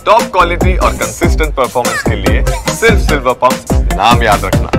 Top quality और consistent performance के लिए सिर्फ सिल्वर पंप नाम याद रखना।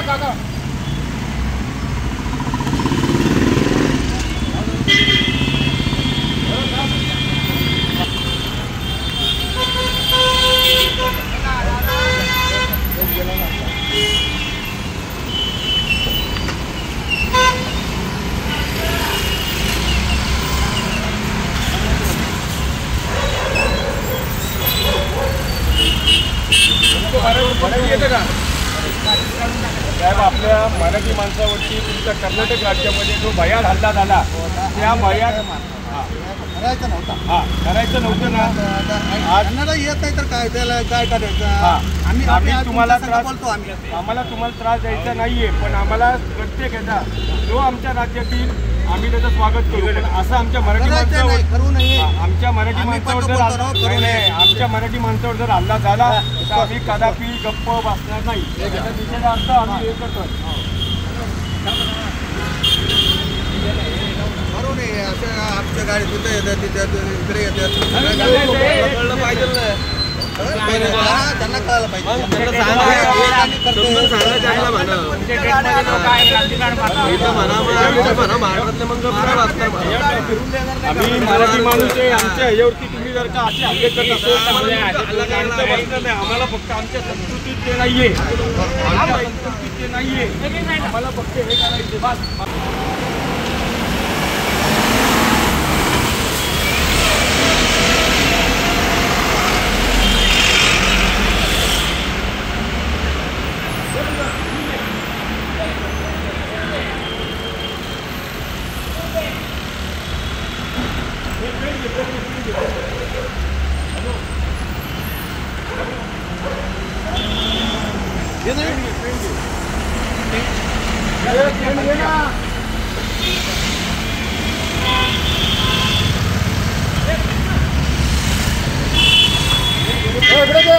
काका साहेब, आपल्या मराठी माणसावरती तुमच्या कर्नाटक राज्यामध्ये जो भयाल हल्ला झाला त्या भयाल करायचं नव्हतं ना। आज येत नाही तर काय त्याला काय करायचं? आम्ही तुम्हाला त्रास आम्हाला तुम्हाला त्रास द्यायचा नाहीये, पण आम्हाला प्रत्येक याचा जो आमच्या राज्यातील आम्ही त्याचं स्वागत करू, पण असं आमच्या मराठी माणसावर आमच्या मराठी माणसावर जर आमच्या मराठी माणसावर जर हल्ला झाला तर आम्ही कदापि गप्प बसणार नाही। त्याच्या दिशेला अर्थ आम्ही हे करतो। आमच्या गाडी तिथे येतात इकडे येतात पाहिजे ना, त्यांना कळायला पाहिजे। आम्ही मराठी माणूस आहे, आमच्या ह्याच्यावरती तुम्ही जर का असे हल्ले करत असेल आम्हाला फक्त आमच्या संस्कृतीत ते नाहीये, संस्कृतीत ते नाहीये, आम्हाला फक्त हे करायचे बस।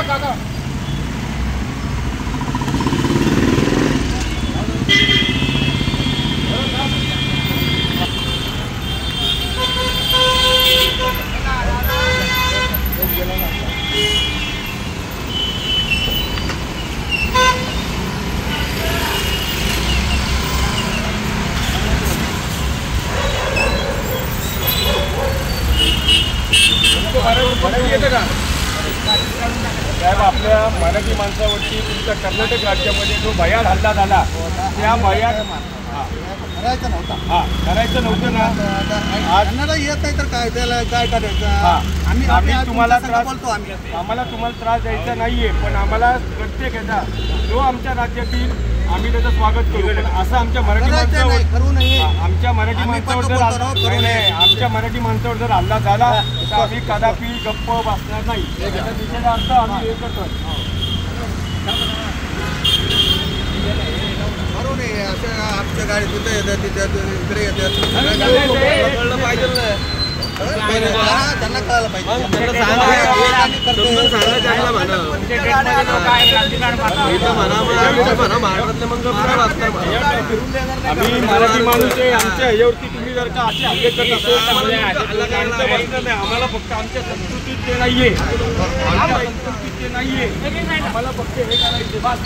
काका साहेब, आपल्या मराठी माणसावरती तुमच्या कर्नाटक राज्यामध्ये जो भयाल हल्ला झाला त्या भयाल करायचं नव्हतं ना। आज येत नाही तर काय त्याला काय करायचं? आम्ही तुम्हाला त्रास आम्हाला तुम्हाला त्रास द्यायचा नाहीये, पण आम्हाला प्रत्येक याचा जो आमच्या राज्यातील आम्ही त्याचं स्वागत करू, पण असं आमच्या मराठी माणसावर आमच्या मराठी माणसावर जर आमच्या मराठी माणसावर जर हल्ला झाला तर आम्ही कदापि गप्प बसणार नाही। त्याच्या दिशेला अर्थ आम्ही हे करतो। आमच्या गाडी तिथे येतात इकडे येतात पाहिजे ना, त्यांना कळायला पाहिजे। आम्ही मराठी माणूस आहे, आमच्या ह्याच्यावरती तुम्ही जर का असे हल्ले करत असेल आम्हाला फक्त आमच्या संस्कृतीत ते नाहीये, संस्कृतीत ते नाहीये, आम्हाला फक्त हे करायचे बस।